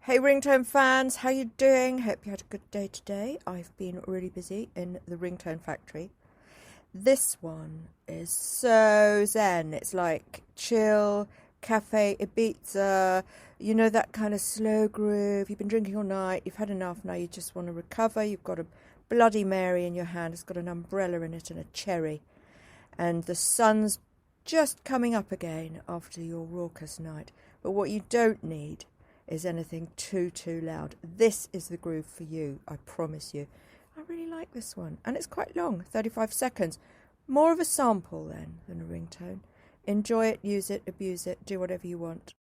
Hey Ringtone fans, how you doing? Hope you had a good day today. I've been really busy in the Ringtone factory. This one is so zen. It's like chill, cafe, Ibiza, you know, that kind of slow groove. You've been drinking all night, you've had enough, now you just want to recover. You've got a Bloody Mary in your hand, it's got an umbrella in it and a cherry. And the sun's just coming up again after your raucous night. But what you don't need is anything too loud. This is the groove for you, I promise you. I really like this one, and it's quite long, 35 seconds. More of a sample then than a ringtone. Enjoy it, use it, abuse it, do whatever you want.